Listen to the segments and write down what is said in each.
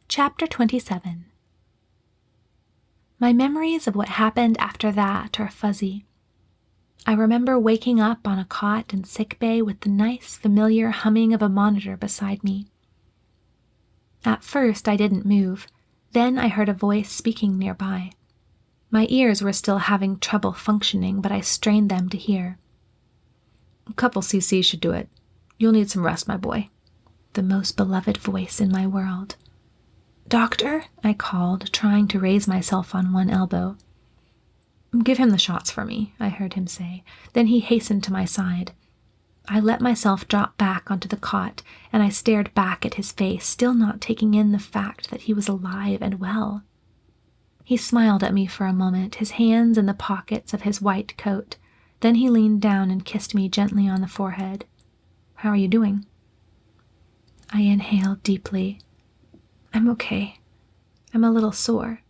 Chapter 27. My memories of what happened after that are fuzzy. I remember waking up on a cot in sickbay with the nice, familiar humming of a monitor beside me. At first, I didn't move. Then I heard a voice speaking nearby. My ears were still having trouble functioning, but I strained them to hear. "A couple cc should do it. You'll need some rest, my boy." The most beloved voice in my world. "Doctor?" I called, trying to raise myself on one elbow. "Give him the shots for me," I heard him say. Then he hastened to my side. I let myself drop back onto the cot, and I stared back at his face, still not taking in the fact that he was alive and well. He smiled at me for a moment, his hands in the pockets of his white coat. Then he leaned down and kissed me gently on the forehead. "How are you doing?" I inhaled deeply. "I'm okay. I'm a little sore."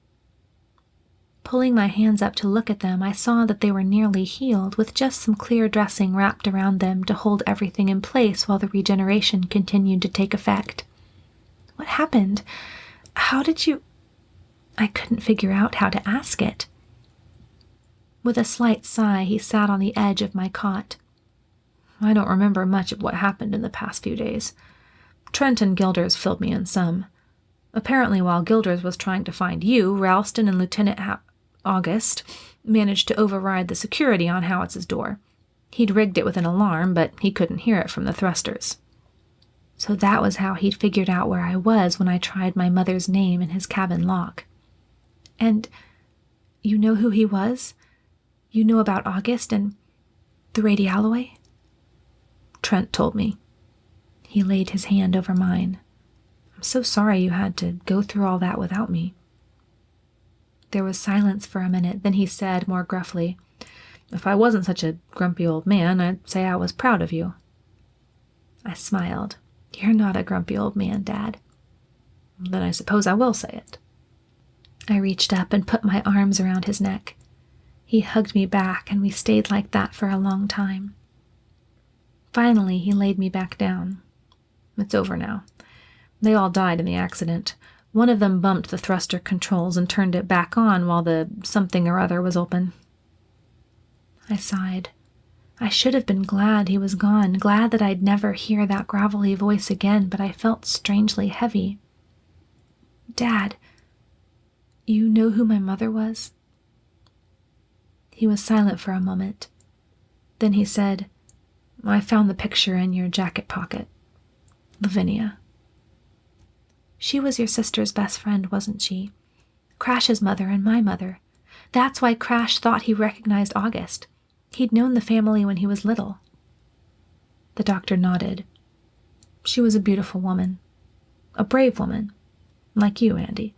Pulling my hands up to look at them, I saw that they were nearly healed, with just some clear dressing wrapped around them to hold everything in place while the regeneration continued to take effect. "What happened? How did you—" I couldn't figure out how to ask it. With a slight sigh, he sat on the edge of my cot. "I don't remember much of what happened in the past few days. Trent and Gilders filled me in some. Apparently, while Gilders was trying to find you, Ralston and Lieutenant August managed to override the security on Howitz's door. He'd rigged it with an alarm, but he couldn't hear it from the thrusters." So that was how he'd figured out where I was when I tried my mother's name in his cabin lock. "And you know who he was? You know about August and the Radialloy?" "Trent told me." He laid his hand over mine. "I'm so sorry you had to go through all that without me." There was silence for a minute, then he said more gruffly, "If I wasn't such a grumpy old man, I'd say I was proud of you." I smiled. "You're not a grumpy old man, Dad." "Then I suppose I will say it." I reached up and put my arms around his neck. He hugged me back, and we stayed like that for a long time. Finally, he laid me back down. "It's over now. They all died in the accident. One of them bumped the thruster controls and turned it back on while the something or other was open." I sighed. I should have been glad he was gone, glad that I'd never hear that gravelly voice again, but I felt strangely heavy. "Dad, you know who my mother was?" He was silent for a moment. Then he said, "I found the picture in your jacket pocket. Lavinia." "She was your sister's best friend, wasn't she? Crash's mother and my mother. That's why Crash thought he recognized August. He'd known the family when he was little." The doctor nodded. "She was a beautiful woman. A brave woman. Like you, Andi."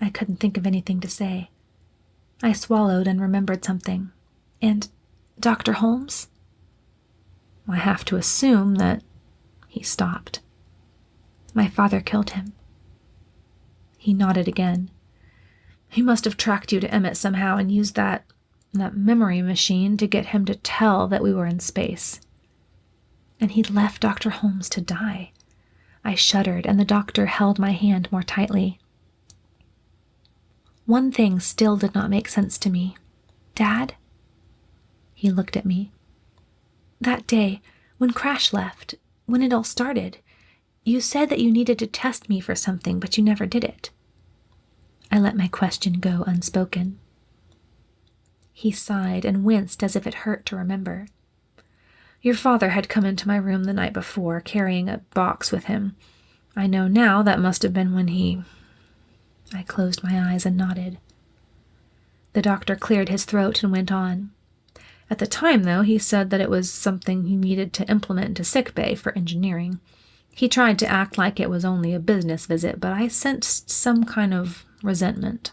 I couldn't think of anything to say. I swallowed and remembered something. "And Dr. Holmes?" "I have to assume that—" He stopped. "My father killed him." He nodded again. "He must have tracked you to Emmett somehow and used that memory machine to get him to tell that we were in space." "And he'd left Dr. Holmes to die." I shuddered, and the doctor held my hand more tightly. One thing still did not make sense to me. "Dad?" He looked at me. "That day, when Crash left, when it all started, you said that you needed to test me for something, but you never did it." I let my question go unspoken. He sighed and winced as if it hurt to remember. "Your father had come into my room the night before, carrying a box with him. I know now that must have been when he—" I closed my eyes and nodded. The doctor cleared his throat and went on. "At the time, though, he said that it was something he needed to implement into sickbay for engineering. He tried to act like it was only a business visit, but I sensed some kind of resentment."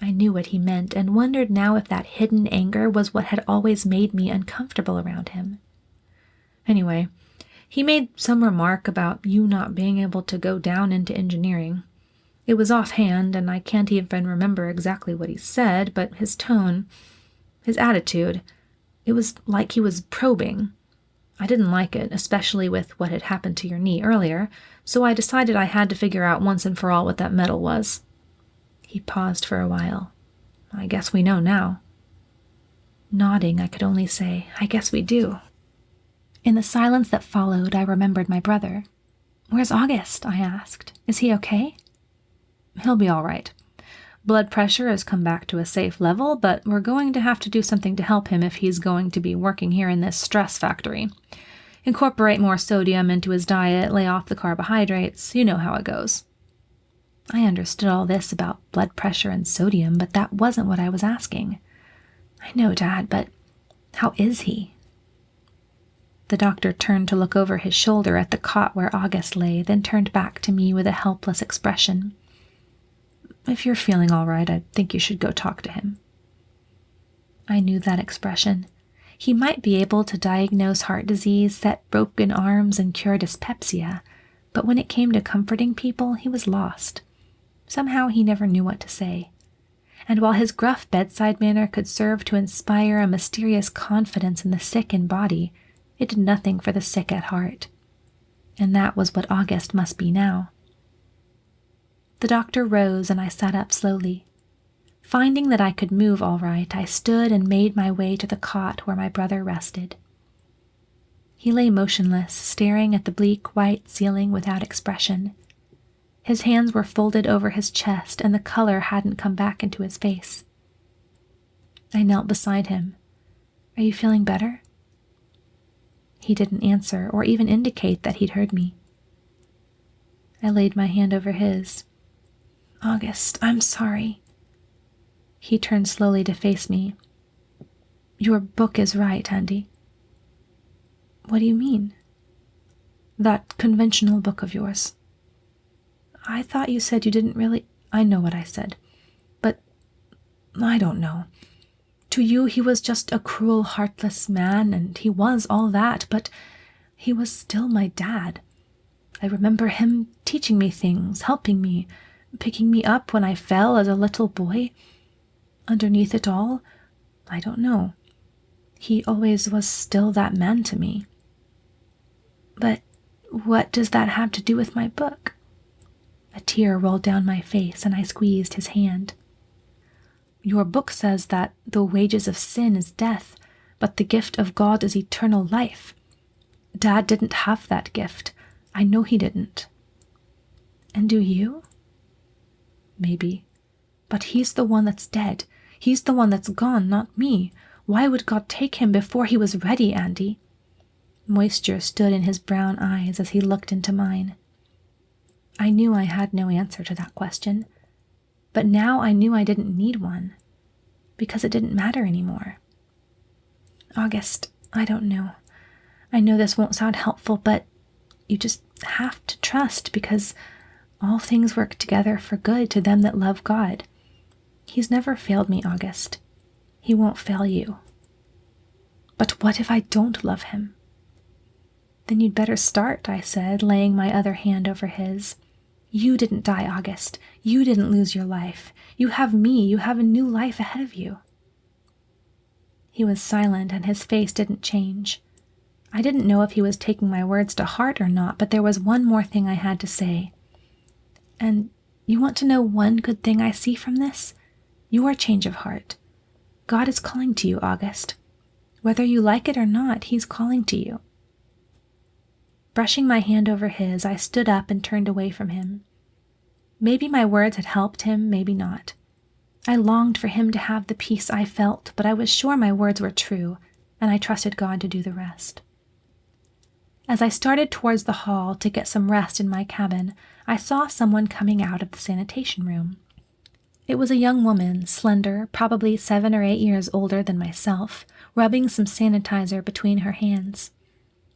I knew what he meant and wondered now if that hidden anger was what had always made me uncomfortable around him. "Anyway, he made some remark about you not being able to go down into engineering. It was offhand, and I can't even remember exactly what he said, but his tone, his attitude, it was like he was probing. I didn't like it, especially with what had happened to your knee earlier, So I decided I had to figure out once and for all what that metal was. He paused for a while. I guess we know now. Nodding, I could only say, I guess we do. In the silence that followed, I remembered my brother. Where's August? I asked. Is he okay? He'll be all right. Blood pressure has come back to a safe level, but we're going to have to do something to help him if he's going to be working here in this stress factory. Incorporate more sodium into his diet, lay off the carbohydrates. You know how it goes. I understood all this about blood pressure and sodium, but that wasn't what I was asking. I know, Dad, but how is he? The doctor turned to look over his shoulder at the cot where August lay, then turned back to me with a helpless expression. If you're feeling all right, I think you should go talk to him. I knew that expression. He might be able to diagnose heart disease, set broken arms, and cure dyspepsia, but when it came to comforting people, he was lost. Somehow he never knew what to say. And while his gruff bedside manner could serve to inspire a mysterious confidence in the sick in body, it did nothing for the sick at heart. And that was what August must be now. The doctor rose and I sat up slowly. Finding that I could move all right, I stood and made my way to the cot where my brother rested. He lay motionless, staring at the bleak white ceiling without expression. His hands were folded over his chest and the color hadn't come back into his face. I knelt beside him. Are you feeling better? He didn't answer or even indicate that he'd heard me. I laid my hand over his. August, I'm sorry. He turned slowly to face me. Your book is right, Andi. What do you mean? That conventional book of yours. I thought you said you didn't really... I know what I said. But I don't know. To you, he was just a cruel, heartless man, and he was all that, but he was still my dad. I remember him teaching me things, helping me, picking me up when I fell as a little boy. Underneath it all, I don't know. He always was still that man to me. But what does that have to do with my book? A tear rolled down my face and I squeezed his hand. Your book says that the wages of sin is death, but the gift of God is eternal life. Dad didn't have that gift. I know he didn't. And do you? Maybe. But he's the one that's dead. He's the one that's gone, not me. Why would God take him before he was ready, Andi? Moisture stood in his brown eyes as he looked into mine. I knew I had no answer to that question, but now I knew I didn't need one, because it didn't matter anymore. August, I don't know. I know this won't sound helpful, but you just have to trust, because all things work together for good to them that love God. He's never failed me, August. He won't fail you. But what if I don't love him? Then you'd better start, I said, laying my other hand over his. You didn't die, August. You didn't lose your life. You have me. You have a new life ahead of you. He was silent and his face didn't change. I didn't know if he was taking my words to heart or not, but there was one more thing I had to say. And you want to know one good thing I see from this? Your change of heart. God is calling to you, August. Whether you like it or not, he's calling to you. Brushing my hand over his, I stood up and turned away from him. Maybe my words had helped him, maybe not. I longed for him to have the peace I felt, but I was sure my words were true, and I trusted God to do the rest. As I started towards the hall to get some rest in my cabin, I saw someone coming out of the sanitation room. It was a young woman, slender, probably 7 or 8 years older than myself, rubbing some sanitizer between her hands.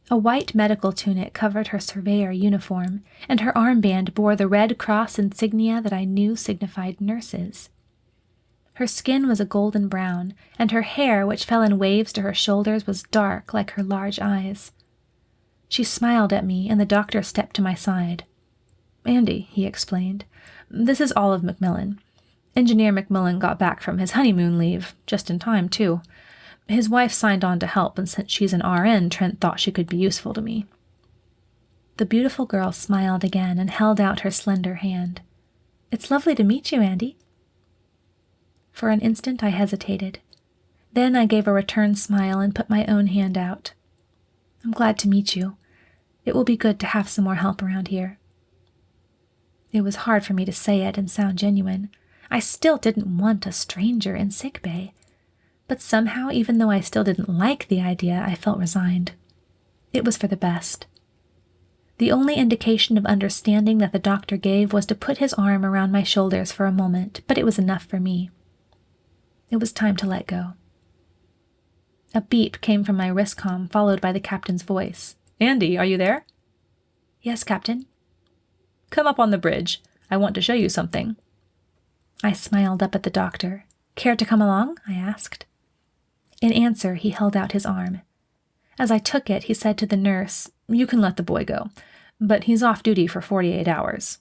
A white medical tunic covered her surveyor uniform, and her armband bore the Red Cross insignia that I knew signified nurses. Her skin was a golden brown, and her hair, which fell in waves to her shoulders, was dark like her large eyes. She smiled at me, and the doctor stepped to my side. "Andi," he explained, "this is Olive McMillan. Engineer McMillan got back from his honeymoon leave, just in time, too. His wife signed on to help, and since she's an RN, Trent thought she could be useful to me." The beautiful girl smiled again and held out her slender hand. "It's lovely to meet you, Andi." For an instant I hesitated. Then I gave a return smile and put my own hand out. "I'm glad to meet you. It will be good to have some more help around here." It was hard for me to say it and sound genuine. I still didn't want a stranger in sickbay. But somehow, even though I still didn't like the idea, I felt resigned. It was for the best. The only indication of understanding that the doctor gave was to put his arm around my shoulders for a moment, but it was enough for me. It was time to let go. A beep came from my wristcom, followed by the captain's voice. "Andi, are you there?" "Yes, Captain." "Come up on the bridge. I want to show you something." I smiled up at the doctor. "Care to come along?" I asked. In answer, he held out his arm. As I took it, he said to the nurse, "You can let the boy go, but he's off duty for 48 hours.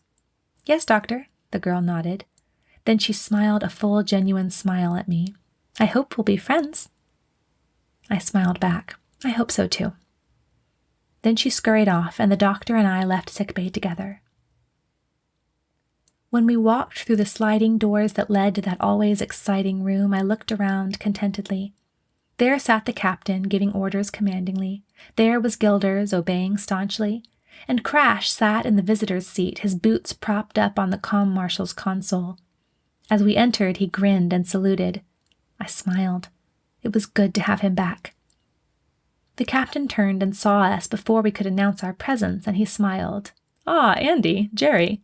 "Yes, doctor," the girl nodded. Then she smiled a full, genuine smile at me. "I hope we'll be friends." I smiled back. "I hope so, too." Then she scurried off, and the doctor and I left sickbay together. When we walked through the sliding doors that led to that always exciting room, I looked around contentedly. There sat the captain, giving orders commandingly. There was Gilders, obeying staunchly. And Crash sat in the visitor's seat, his boots propped up on the comm marshal's console. As we entered, he grinned and saluted. I smiled. It was good to have him back. The captain turned and saw us before we could announce our presence, and he smiled. "Ah, Andi, Jerry."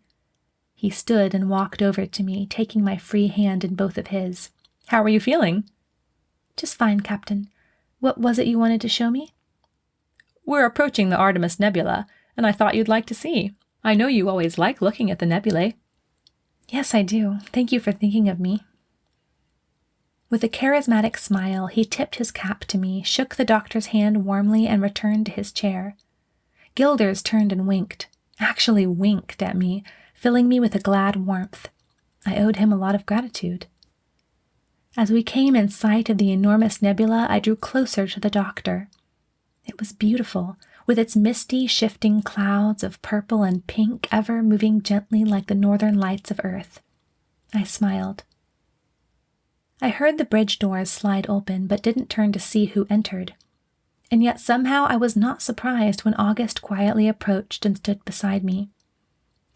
He stood and walked over to me, taking my free hand in both of his. "How are you feeling?" "Just fine, Captain. What was it you wanted to show me?" "We're approaching the Artemis Nebula, and I thought you'd like to see. I know you always like looking at the nebulae." "Yes, I do. Thank you for thinking of me." With a charismatic smile, he tipped his cap to me, shook the doctor's hand warmly, and returned to his chair. Gilders turned and winked, actually winked at me, filling me with a glad warmth. I owed him a lot of gratitude. As we came in sight of the enormous nebula, I drew closer to the doctor. It was beautiful, with its misty, shifting clouds of purple and pink ever moving gently like the northern lights of Earth. I smiled. I heard the bridge doors slide open, but didn't turn to see who entered. And yet somehow I was not surprised when August quietly approached and stood beside me.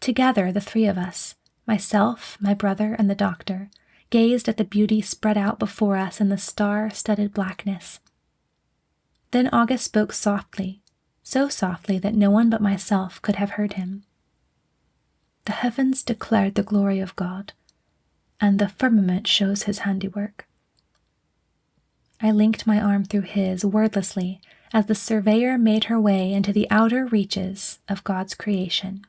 Together, the three of us, myself, my brother, and the doctor, gazed at the beauty spread out before us in the star-studded blackness. Then August spoke softly, so softly that no one but myself could have heard him. "The heavens declared the glory of God, and the firmament shows his handiwork." I linked my arm through his wordlessly as the surveyor made her way into the outer reaches of God's creation.